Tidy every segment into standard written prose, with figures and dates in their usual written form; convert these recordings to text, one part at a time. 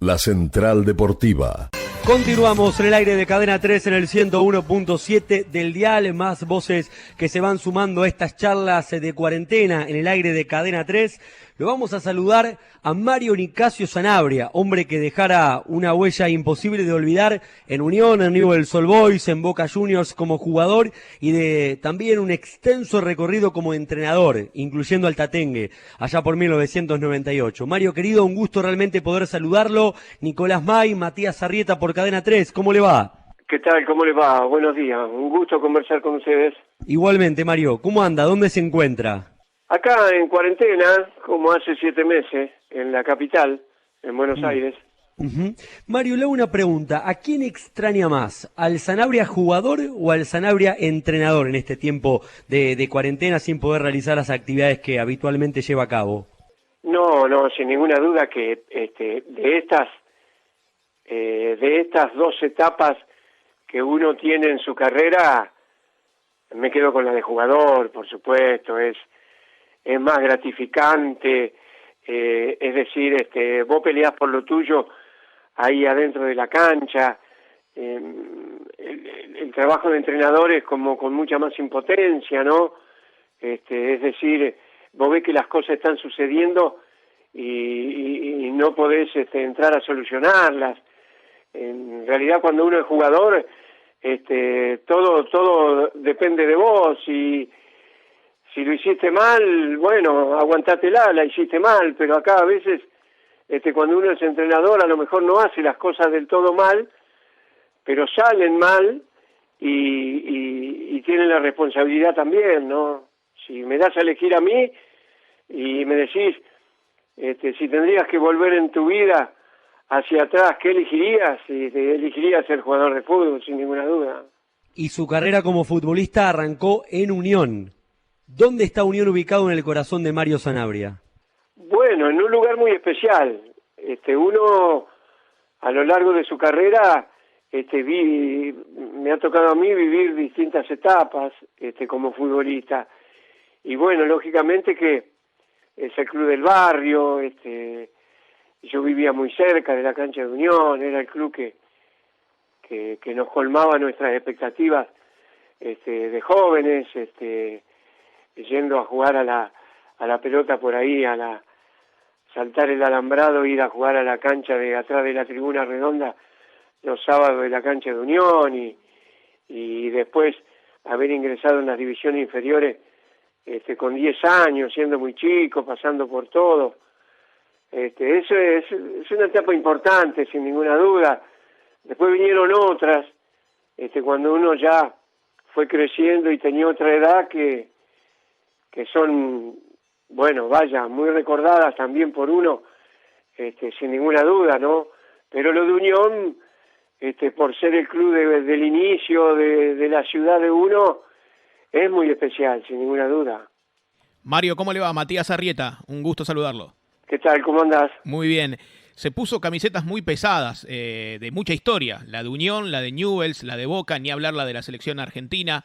La Central Deportiva. Continuamos en el aire de Cadena 3 en el 101.7 del dial, más voces que se van sumando a estas charlas de cuarentena en el aire de Cadena 3. Lo vamos a saludar a Mario Nicasio Sanabria, hombre que dejara una huella imposible de olvidar en Unión, en Newell's Old Boys, en Boca Juniors como jugador y de también un extenso recorrido como entrenador, incluyendo al Tatengue, allá por 1998. Mario querido, un gusto realmente poder saludarlo. Nicolás May, Matías Arrieta por Cadena 3, ¿cómo le va? ¿Qué tal? ¿Cómo le va? Buenos días, un gusto conversar con ustedes. Igualmente, Mario, ¿cómo anda? ¿Dónde se encuentra? Acá en cuarentena, como hace 7 meses, en la capital, en Buenos Aires. Mario, le hago una pregunta. ¿A quién extraña más? ¿Al Sanabria jugador o al Sanabria entrenador en este tiempo de cuarentena sin poder realizar las actividades que habitualmente lleva a cabo? No, sin ninguna duda que de estas 2 etapas que uno tiene en su carrera, me quedo con la de jugador, por supuesto. Es más gratificante, es decir, vos peleás por lo tuyo ahí adentro de la cancha. El trabajo de entrenador es como con mucha más impotencia, ¿no? Es decir, vos ves que las cosas están sucediendo y no podés entrar a solucionarlas. En realidad, cuando uno es jugador, todo depende de vos. Y si lo hiciste mal, bueno, aguantátela, la hiciste mal, pero acá a veces, cuando uno es entrenador, a lo mejor no hace las cosas del todo mal, pero salen mal y tienen la responsabilidad también, ¿no? Si me das a elegir a mí y me decís, si tendrías que volver en tu vida hacia atrás, ¿qué elegirías? Y te elegiría ser jugador de fútbol, sin ninguna duda. Y su carrera como futbolista arrancó en Unión. ¿Dónde está Unión ubicado en el corazón de Mario Sanabria? Bueno, en un lugar muy especial. Uno, a lo largo de su carrera, me ha tocado a mí vivir distintas etapas como futbolista. Y bueno, lógicamente que es el club del barrio, yo vivía muy cerca de la cancha de Unión, era el club que nos colmaba nuestras expectativas de jóvenes, yendo a jugar a la pelota por ahí, saltar el alambrado, ir a jugar a la cancha de atrás de la tribuna redonda los sábados de la cancha de Unión y después haber ingresado en las divisiones inferiores con 10 años, siendo muy chico, pasando por todo. Eso es una etapa importante, sin ninguna duda. Después vinieron otras, cuando uno ya fue creciendo y tenía otra edad que son, bueno, vaya, muy recordadas también por uno, sin ninguna duda, ¿no? Pero lo de Unión, por ser el club del inicio de la ciudad de uno, es muy especial, sin ninguna duda. Mario, ¿cómo le va? Matías Arrieta, un gusto saludarlo. ¿Qué tal? ¿Cómo andás? Muy bien. Se puso camisetas muy pesadas, de mucha historia, la de Unión, la de Newell's, la de Boca, ni hablar la de la selección argentina.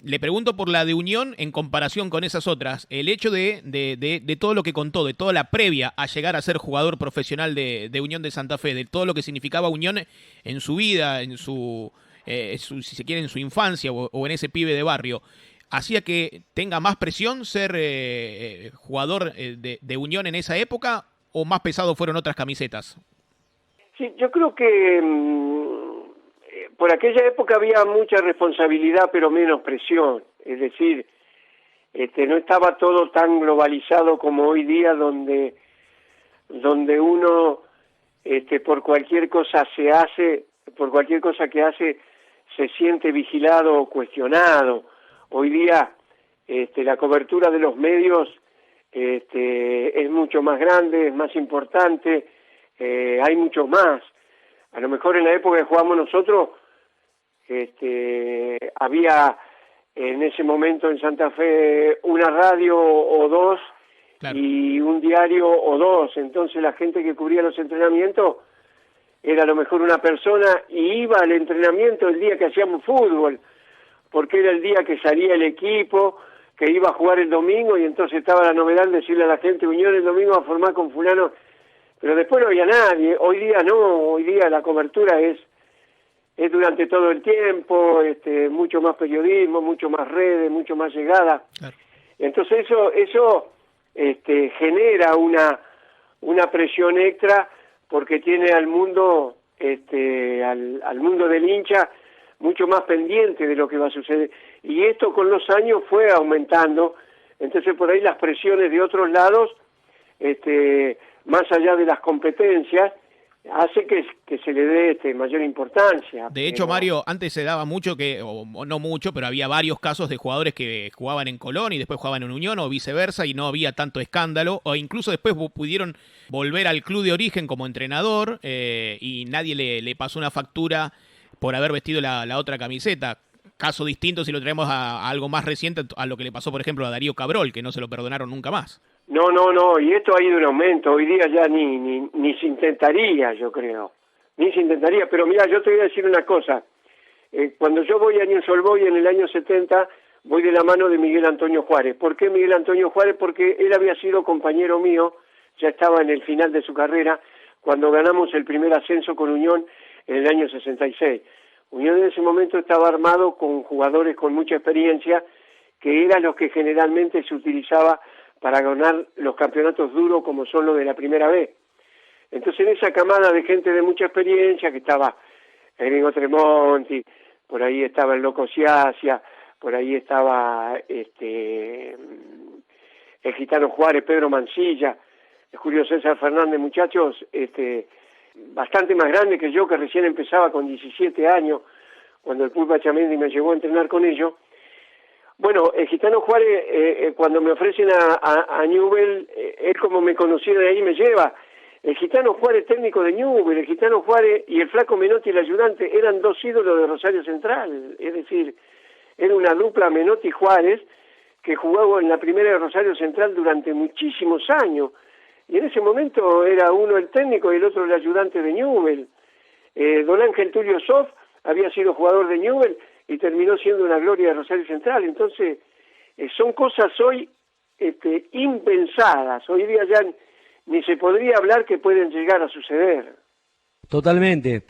Le pregunto por la de Unión en comparación con esas otras, el hecho de todo lo que contó, de toda la previa a llegar a ser jugador profesional de Unión de Santa Fe, de todo lo que significaba Unión en su vida, en su si se quiere, en su infancia o en ese pibe de barrio, ¿hacía que tenga más presión ser jugador de Unión en esa época o más pesado fueron otras camisetas? Sí, yo creo que por aquella época había mucha responsabilidad pero menos presión, es decir, no estaba todo tan globalizado como hoy día donde uno por cualquier cosa que hace se siente vigilado o cuestionado. Hoy día la cobertura de los medios es mucho más grande, es más importante, hay mucho más. A lo mejor en la época que jugamos nosotros había en ese momento en Santa Fe una radio o dos, claro, y un diario o dos. Entonces la gente que cubría los entrenamientos era a lo mejor una persona y iba al entrenamiento el día que hacíamos fútbol, porque era el día que salía el equipo, que iba a jugar el domingo, y entonces estaba la novedad de decirle a la gente: Unión el domingo a formar con fulano. pero después no había nadie. Hoy día no, hoy día la cobertura es durante todo el tiempo, mucho más periodismo, mucho más redes, mucho más llegada. Claro. Entonces eso genera una presión extra, porque tiene al mundo, al mundo del hincha mucho más pendiente de lo que va a suceder. Y esto con los años fue aumentando, entonces por ahí las presiones de otros lados, más allá de las competencias, hace que se le dé mayor importancia. De hecho, Mario, antes se daba mucho o no mucho, pero había varios casos de jugadores que jugaban en Colón y después jugaban en Unión o viceversa y no había tanto escándalo, o incluso después pudieron volver al club de origen como entrenador y nadie le pasó una factura por haber vestido la otra camiseta. Caso distinto si lo traemos a algo más reciente, a lo que le pasó, por ejemplo, a Darío Cabrol, que no se lo perdonaron nunca más. No, y esto ha ido en aumento. Hoy día ya ni se intentaría, yo creo. Ni se intentaría, pero mira, yo te voy a decir una cosa. Cuando yo voy a Newell's Old Boys en el año 70, voy de la mano de Miguel Antonio Juárez. ¿Por qué Miguel Antonio Juárez? Porque él había sido compañero mío, ya estaba en el final de su carrera, cuando ganamos el primer ascenso con Unión en el año 66. Unión en ese momento estaba armado con jugadores con mucha experiencia, que eran los que generalmente se utilizaba para ganar los campeonatos duros como son los de la primera vez. Entonces en esa camada de gente de mucha experiencia, que estaba el Gringo Tremonti, por ahí estaba el Loco Ciacia, por ahí estaba el Gitano Juárez, Pedro Mancilla, Julio César Fernández, muchachos bastante más grandes que yo, que recién empezaba con 17 años, cuando el Pulpa Chamendi me llevó a entrenar con ellos. Bueno, el Gitano Juárez, cuando me ofrecen a Newell's, él como me conocía de ahí me lleva. El Gitano Juárez, técnico de Newell's, el Gitano Juárez y el Flaco Menotti, el ayudante, eran dos ídolos de Rosario Central. Es decir, era una dupla Menotti-Juárez que jugaba en la primera de Rosario Central durante muchísimos años. Y en ese momento era uno el técnico y el otro el ayudante de Newell's. Don Ángel Tulio Sof había sido jugador de Newell's y terminó siendo una gloria de Rosario Central. Entonces, son cosas hoy impensadas. Hoy día ya ni se podría hablar que pueden llegar a suceder. Totalmente.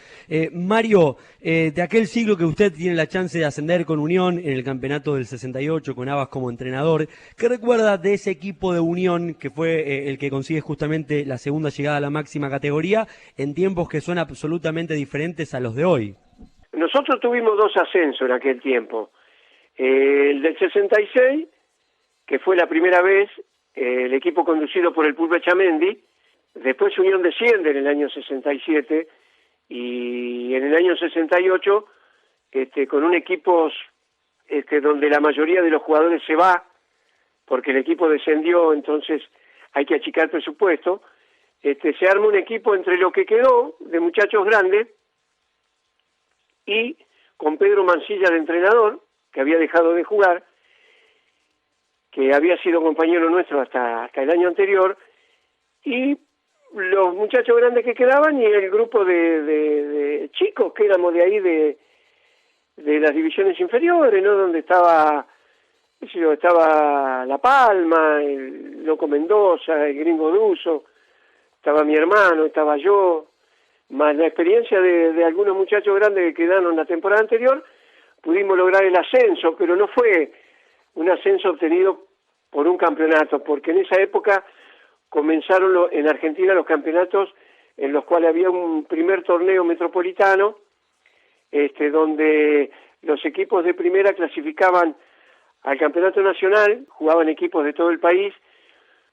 Mario, de aquel siglo que usted tiene la chance de ascender con Unión en el campeonato del 68 con Abas como entrenador, ¿qué recuerda de ese equipo de Unión que fue el que consigue justamente la segunda llegada a la máxima categoría en tiempos que son absolutamente diferentes a los de hoy? Nosotros tuvimos dos ascensos en aquel tiempo. El del 66, que fue la primera vez, el equipo conducido por el Pulpa Chamendi. Después Unión desciende en el año 67 y en el año 68 con un equipo donde la mayoría de los jugadores se va porque el equipo descendió, entonces hay que achicar presupuesto. Se arma un equipo entre lo que quedó de muchachos grandes y con Pedro Mancilla de entrenador, que había dejado de jugar, que había sido compañero nuestro hasta el año anterior, y los muchachos grandes que quedaban y el grupo de chicos que éramos de ahí de las divisiones inferiores, ¿no? Donde estaba La Palma, el Loco Mendoza, el Gringo Duso, estaba mi hermano, estaba yo, más la experiencia de algunos muchachos grandes que quedaron la temporada anterior, pudimos lograr el ascenso, pero no fue un ascenso obtenido por un campeonato, porque en esa época comenzaron en Argentina los campeonatos en los cuales había un primer torneo metropolitano, donde los equipos de primera clasificaban al campeonato nacional, jugaban equipos de todo el país,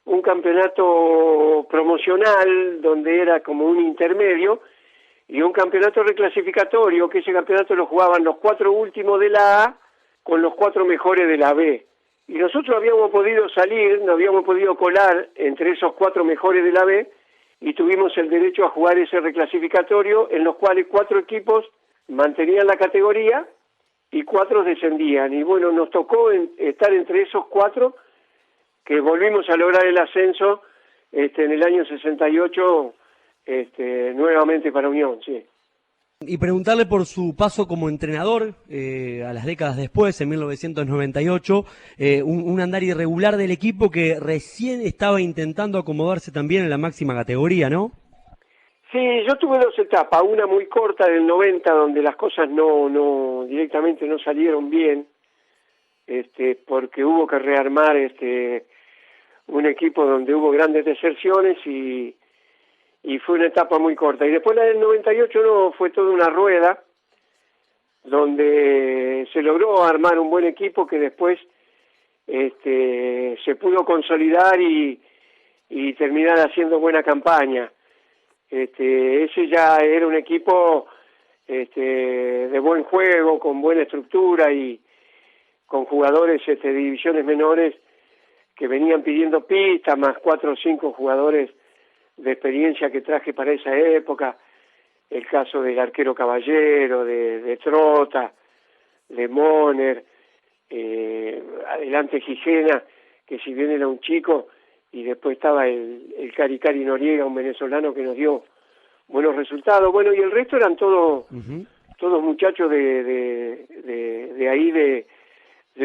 un campeonato promocional donde era como un intermedio, y un campeonato reclasificatorio, que ese campeonato lo jugaban los 4 últimos de la A con los 4 mejores de la B. Y nosotros habíamos podido salir, nos habíamos podido colar entre esos 4 mejores de la B y tuvimos el derecho a jugar ese reclasificatorio en los cuales 4 equipos mantenían la categoría y 4 descendían. Y bueno, nos tocó estar entre esos 4 que volvimos a lograr el ascenso en el año 68 nuevamente para Unión, sí. Y preguntarle por su paso como entrenador a las décadas después, en 1998, un andar irregular del equipo que recién estaba intentando acomodarse también en la máxima categoría, ¿no? Sí, yo tuve dos etapas, una muy corta del 90 donde las cosas no directamente no salieron bien, porque hubo que rearmar un equipo donde hubo grandes deserciones y fue una etapa muy corta. Y después la del 98 no, fue toda una rueda donde se logró armar un buen equipo que después se pudo consolidar y terminar haciendo buena campaña. Ese ya era un equipo de buen juego, con buena estructura y con jugadores de divisiones menores que venían pidiendo pistas, más 4 o 5 jugadores de experiencia que traje para esa época. El caso del arquero Caballero, de Trota, de Moner, adelante Gijena, que si bien era un chico, y después estaba el Cari Noriega, un venezolano que nos dio buenos resultados. Bueno, y el resto eran todos muchachos de ahí de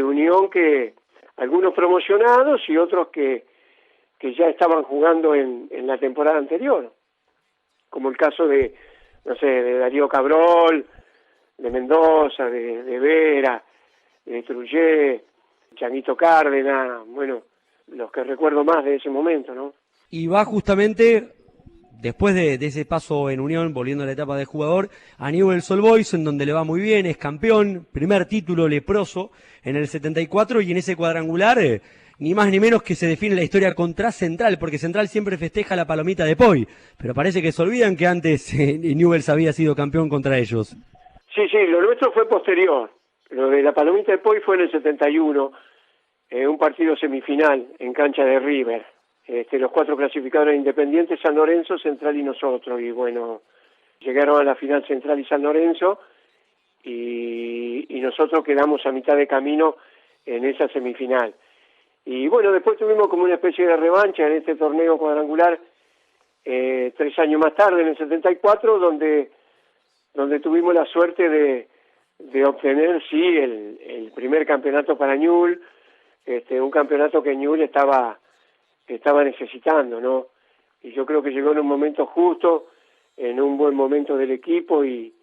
Unión, que algunos promocionados y otros que ya estaban jugando en la temporada anterior, como el caso de, no sé, de Darío Cabrol, de Mendoza, de Vera, de Trujé, Chanito Cárdenas, bueno, los que recuerdo más de ese momento, ¿no? Y va justamente, después de ese paso en Unión, volviendo a la etapa de jugador, a Newell's Old Boys, en donde le va muy bien, es campeón, primer título leproso en el 74, y en ese cuadrangular, ni más ni menos que se define la historia contra Central, porque Central siempre festeja la palomita de Poi, pero parece que se olvidan que antes Newell's había sido campeón contra ellos. Sí, lo nuestro fue posterior, lo de la palomita de Poi fue en el 71, un partido semifinal en cancha de River. Los 4 clasificadores independientes, San Lorenzo, Central y nosotros, y bueno, llegaron a la final Central y San Lorenzo, y nosotros quedamos a mitad de camino en esa semifinal. Y bueno, después tuvimos como una especie de revancha en este torneo cuadrangular, 3 años más tarde, en el 74, donde tuvimos la suerte de obtener, sí, el primer campeonato para Ñul, un campeonato que Ñul estaba necesitando, ¿no? Y yo creo que llegó en un momento justo, en un buen momento del equipo y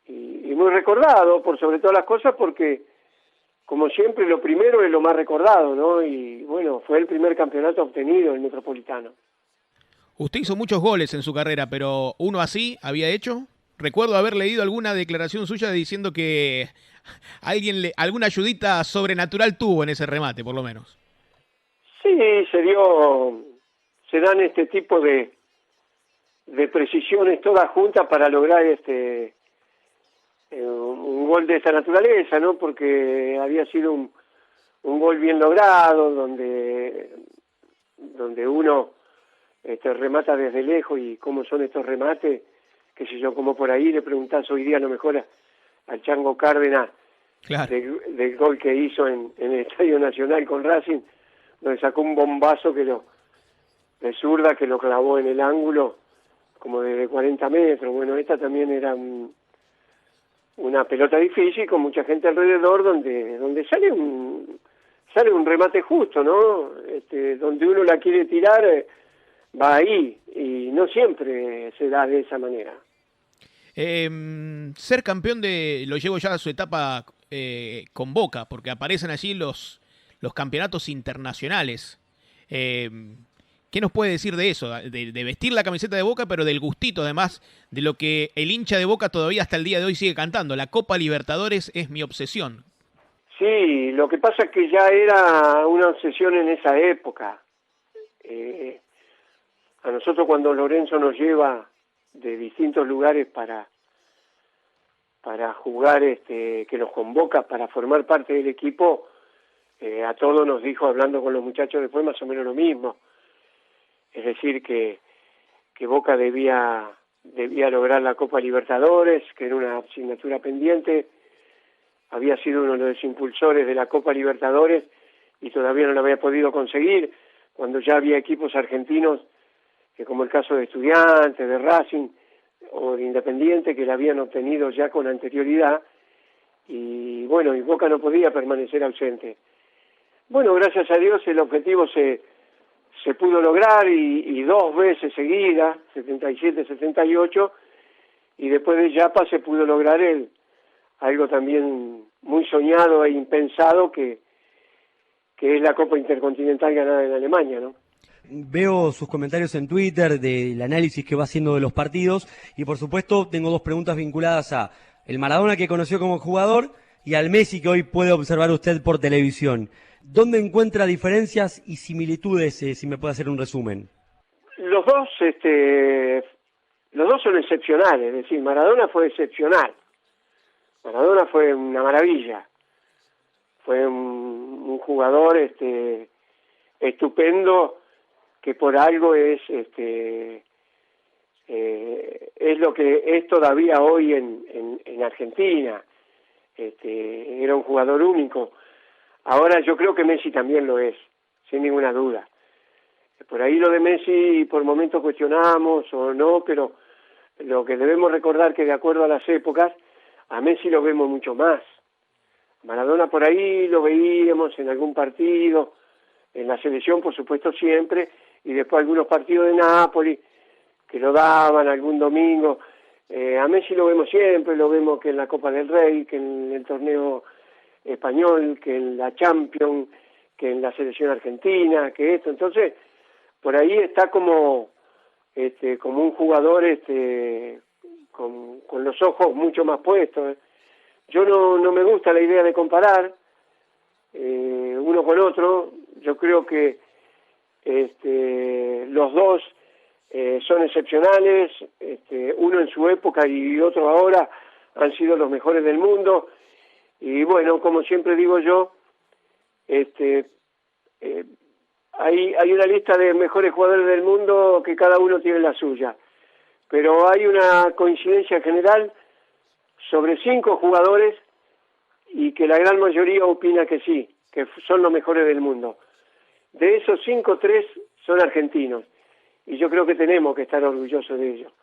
muy recordado por sobre todas las cosas, porque como siempre lo primero es lo más recordado, ¿no? Y bueno, fue el primer campeonato obtenido en el Metropolitano. Usted hizo muchos goles en su carrera, pero ¿uno así había hecho? Recuerdo haber leído alguna declaración suya diciendo que alguna ayudita sobrenatural tuvo en ese remate, por lo menos. Sí, se dan este tipo de precisiones todas juntas para lograr un gol de esta naturaleza, ¿no? Porque había sido un gol bien logrado, donde uno remata desde lejos, y cómo son estos remates, qué sé yo, como por ahí le preguntás hoy día a lo mejor al Chango Cárdenas, claro, del gol que hizo en el Estadio Nacional con Racing, donde sacó un bombazo de zurda que lo clavó en el ángulo como desde 40 metros. Bueno, esta también era una pelota difícil con mucha gente alrededor, donde sale un remate justo, ¿no? Donde uno la quiere tirar, va ahí, y no siempre se da de esa manera. Ser campeón lo llevo ya a su etapa con Boca, porque aparecen allí los campeonatos internacionales. ¿Qué nos puede decir de eso? De vestir la camiseta de Boca, pero del gustito, además, de lo que el hincha de Boca todavía hasta el día de hoy sigue cantando. La Copa Libertadores es mi obsesión. Sí, lo que pasa es que ya era una obsesión en esa época. A nosotros, cuando Lorenzo nos lleva de distintos lugares para jugar, que nos convoca para formar parte del equipo, a todos nos dijo, hablando con los muchachos después, más o menos lo mismo. Es decir, que Boca debía lograr la Copa Libertadores, que era una asignatura pendiente. Había sido uno de los impulsores de la Copa Libertadores y todavía no la había podido conseguir, cuando ya había equipos argentinos, que como el caso de Estudiantes, de Racing o de Independiente, que la habían obtenido ya con anterioridad, y bueno, y Boca no podía permanecer ausente. Bueno, gracias a Dios el objetivo se se pudo lograr y 2 veces seguidas, 77, 78, y después de Yapa se pudo lograr algo también muy soñado e impensado que es la Copa Intercontinental ganada en Alemania, ¿no? Veo sus comentarios en Twitter del análisis que va haciendo de los partidos y por supuesto tengo 2 preguntas vinculadas a el Maradona que conoció como jugador y al Messi que hoy puede observar usted por televisión. ¿Dónde encuentra diferencias y similitudes, si me puede hacer un resumen? Los dos son excepcionales, es decir, Maradona fue excepcional. Maradona fue una maravilla. Fue un jugador estupendo que por algo es lo que es todavía hoy en Argentina. Era un jugador único. Ahora yo creo que Messi también lo es, sin ninguna duda. Por ahí lo de Messi por momentos cuestionamos o no, pero lo que debemos recordar que de acuerdo a las épocas, a Messi lo vemos mucho más. Maradona por ahí lo veíamos en algún partido, en la selección por supuesto siempre, y después algunos partidos de Nápoli que lo daban algún domingo. A Messi lo vemos siempre, lo vemos que en la Copa del Rey, que en el torneo español, que en la Champions, que en la selección argentina, que esto. Entonces, por ahí está como un jugador con los ojos mucho más puestos. Yo no me gusta la idea de comparar uno con otro. Yo creo que los dos son excepcionales, uno en su época y otro ahora han sido los mejores del mundo. Y bueno, como siempre digo yo, hay una lista de mejores jugadores del mundo que cada uno tiene la suya, pero hay una coincidencia general sobre 5 jugadores y que la gran mayoría opina que sí, que son los mejores del mundo. De esos 5, 3 son argentinos y yo creo que tenemos que estar orgullosos de ellos.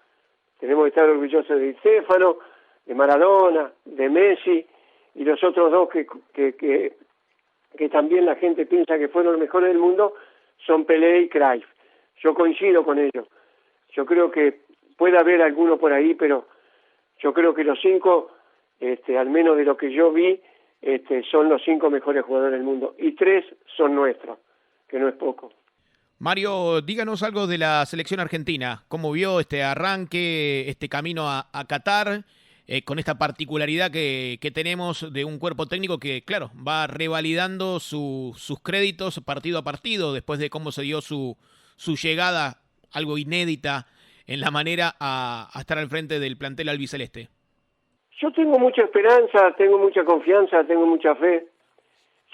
Tenemos que estar orgullosos de Di Stéfano, de Maradona, de Messi y los otros 2 que también la gente piensa que fueron los mejores del mundo, son Pelé y Cruyff. Yo coincido con ellos. Yo creo que puede haber alguno por ahí, pero yo creo que los 5, al menos de lo que yo vi, son los 5 mejores jugadores del mundo. Y 3 son nuestros, que no es poco. Mario, díganos algo de la selección argentina. ¿Cómo vio este arranque, este camino a Qatar? Con esta particularidad que tenemos de un cuerpo técnico que, claro, va revalidando sus créditos partido a partido después de cómo se dio su llegada, algo inédita en la manera a estar al frente del plantel albiceleste. Yo tengo mucha esperanza, tengo mucha confianza, tengo mucha fe.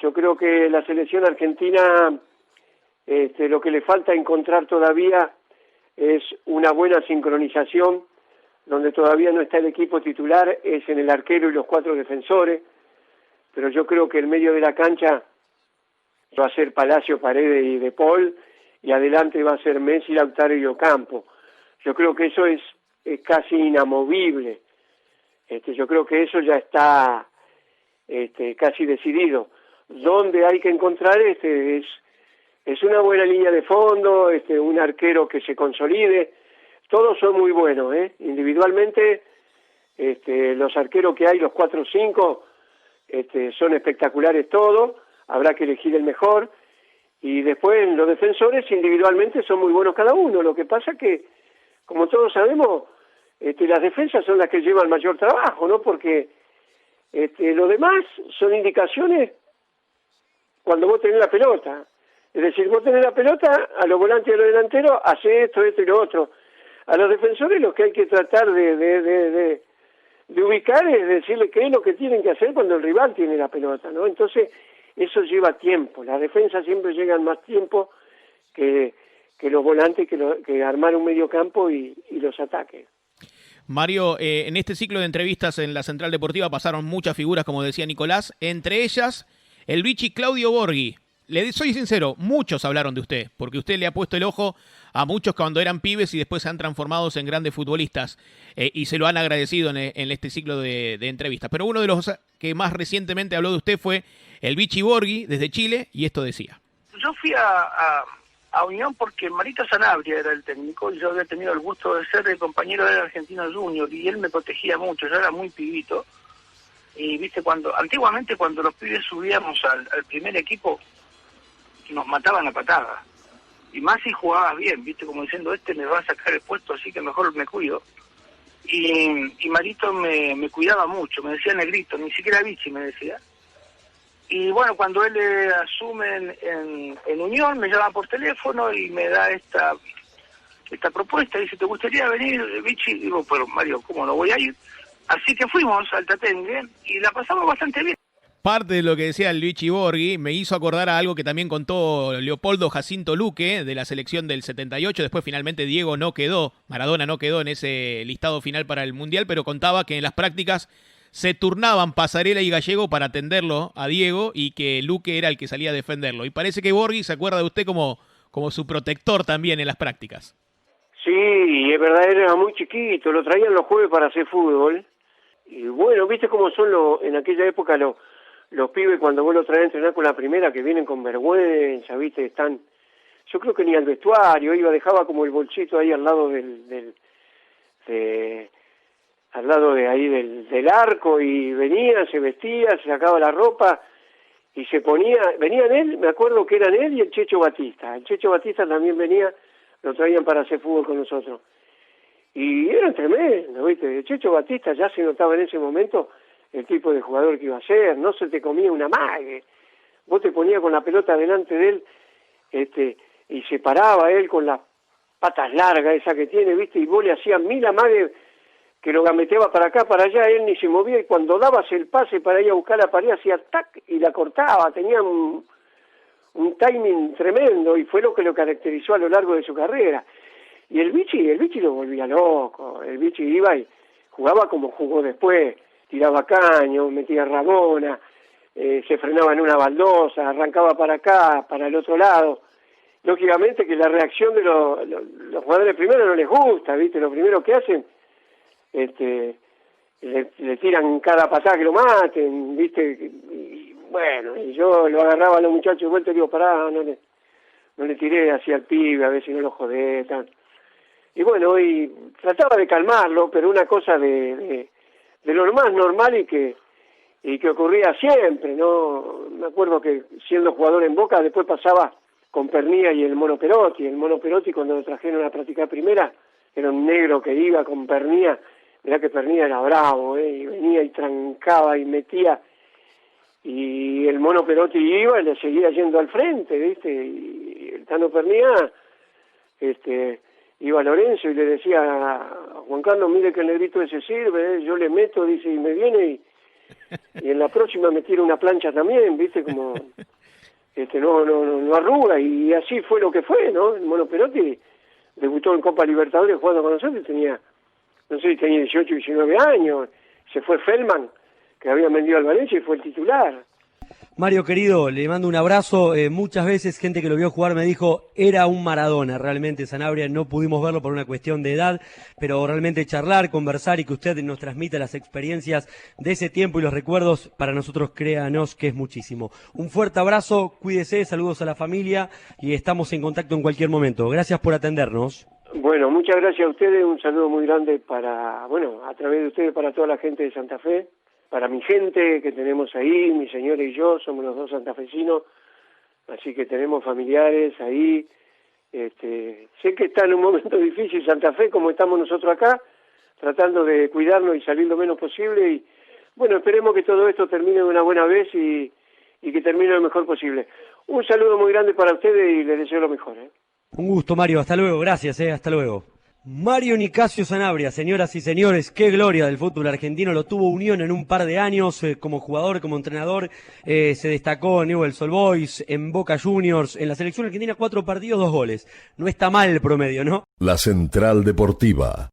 Yo creo que la selección argentina, lo que le falta encontrar todavía es una buena sincronización. Donde todavía no está el equipo titular es en el arquero y los 4 defensores, pero yo creo que el medio de la cancha va a ser Palacio, Paredes y De Paul, y adelante va a ser Messi, Lautaro y Ocampo. Yo creo que eso es casi inamovible. Yo creo que eso ya está casi decidido. Donde hay que encontrar es una buena línea de fondo, un arquero que se consolide. Todos son muy buenos, individualmente los arqueros que hay, los 4 o 5, son espectaculares todos, habrá que elegir el mejor, y después los defensores individualmente son muy buenos cada uno. Lo que pasa que, como todos sabemos, las defensas son las que llevan mayor trabajo, ¿no? Porque lo demás son indicaciones cuando vos tenés la pelota. Es decir, vos tenés la pelota, a los volantes y a los delanteros, hace esto y lo otro. A los defensores lo que hay que tratar de ubicar es decirle qué es lo que tienen que hacer cuando el rival tiene la pelota, ¿no? Entonces, eso lleva tiempo. Las defensas siempre llegan más tiempo que los volantes, que armar un medio campo y los ataques. Mario, en este ciclo de entrevistas en la Central Deportiva pasaron muchas figuras, como decía Nicolás, entre ellas el bichi Claudio Borghi. Le soy sincero, muchos hablaron de usted, porque usted le ha puesto el ojo a muchos cuando eran pibes y después se han transformado en grandes futbolistas y se lo han agradecido en este ciclo de entrevistas. Pero uno de los que más recientemente habló de usted fue el bichi Borghi desde Chile y esto decía. Yo fui a a Unión porque Marito Sanabria era el técnico y yo había tenido el gusto de ser el compañero del Argentino Junior y él me protegía mucho, yo era muy pibito y viste antiguamente cuando los pibes subíamos al primer equipo nos mataban a patadas y más si jugabas bien, viste, como diciendo me va a sacar el puesto así que mejor me cuido y Marito me cuidaba mucho, me decía negrito, ni siquiera bichi me decía. Y bueno, cuando él asume en Unión, me llama por teléfono y me da esta propuesta. Dice, ¿te gustaría venir, Vichy? Digo, pero Mario, ¿cómo no voy a ir? Así que fuimos al Tatengue y la pasamos bastante bien. Parte de lo que decía Luigi Borghi me hizo acordar a algo que también contó Leopoldo Jacinto Luque de la selección del 78. Después finalmente Diego no quedó, Maradona no quedó en ese listado final para el Mundial, pero contaba que en las prácticas se turnaban Pasarela y Gallego para atenderlo a Diego y que Luque era el que salía a defenderlo. Y parece que Borghi se acuerda de usted como su protector también en las prácticas. Sí, es verdad, era muy chiquito, lo traían los jueves para hacer fútbol. Y bueno, viste cómo son en aquella época los pibes cuando vos lo traes a entrenar con la primera, que vienen con vergüenza, viste, están... Yo creo que ni al vestuario dejaba como el bolsito ahí al lado al lado de ahí del arco y venía, se vestía, se sacaba la ropa y se ponía, venían él, me acuerdo que eran él y el Checho Batista. El Checho Batista también venía, lo traían para hacer fútbol con nosotros. Y eran tremendos, ¿viste? El Checho Batista ya se notaba en ese momento el tipo de jugador que iba a ser, no se te comía una mague. Vos te ponías con la pelota delante de él, y se paraba él con las patas largas esa que tiene, ¿viste? Y vos le hacías 1000 amagues que lo gameteaba para acá, para allá, él ni se movía, y cuando dabas el pase para ir a buscar la pared, hacía tac, y la cortaba, tenía un timing tremendo, y fue lo que lo caracterizó a lo largo de su carrera. Y el Vichy lo volvía loco, el Vichy iba y jugaba como jugó después, tiraba caño, metía rabona, se frenaba en una baldosa, arrancaba para acá, para el otro lado. Lógicamente que la reacción de los jugadores primero no les gusta, ¿viste? Lo primero que hacen le tiran cada patada que lo maten, ¿viste? Y bueno, y yo lo agarraba a los muchachos de vuelta y digo, pará, no le tiré hacia el pibe, a ver si no lo jodé, tal. Y bueno, y trataba de calmarlo, pero una cosa de lo más normal y que ocurría siempre, ¿no? Me acuerdo que siendo jugador en Boca, después pasaba con Pernía y el Mono Perotti. El Mono Perotti, cuando lo trajeron a practicar primera, era un negro que iba con Pernía. Mirá que Pernía era bravo, y venía y trancaba y metía, y el Mono Perotti iba y le seguía yendo al frente, ¿viste? Y el Tano Pernía, iba a Lorenzo y le decía, Juan Carlos, mire que el negrito ese sirve, yo le meto, dice, y me viene, y en la próxima me tira una plancha también, ¿viste? Como, no arruga, y así fue lo que fue, ¿no? El Mono Perotti debutó en Copa Libertadores jugando con nosotros y tenía 18, 19 años. Se fue Feldman, que había vendido al Valencia, y fue el titular. Mario querido, le mando un abrazo. Muchas veces gente que lo vio jugar me dijo, era un Maradona realmente Sanabria, no pudimos verlo por una cuestión de edad, pero realmente charlar, conversar y que usted nos transmita las experiencias de ese tiempo y los recuerdos, para nosotros créanos que es muchísimo. Un fuerte abrazo, cuídese, saludos a la familia y estamos en contacto en cualquier momento. Gracias por atendernos. Bueno, muchas gracias a ustedes, un saludo muy grande a través de ustedes para toda la gente de Santa Fe, para mi gente que tenemos ahí, mi señora y yo, somos los dos santafesinos, así que tenemos familiares ahí. Sé que está en un momento difícil Santa Fe, como estamos nosotros acá, tratando de cuidarnos y salir lo menos posible, y bueno, esperemos que todo esto termine de una buena vez y que termine lo mejor posible. Un saludo muy grande para ustedes y les deseo lo mejor. Un gusto, Mario, hasta luego, gracias, hasta luego. Mario Nicasio Sanabria, señoras y señores, qué gloria del fútbol argentino, lo tuvo Unión en un par de años, como jugador, como entrenador, se destacó en Newell's Old Boys, en Boca Juniors, en la selección argentina 4 partidos, 2 goles. No está mal el promedio, ¿no? La Central Deportiva.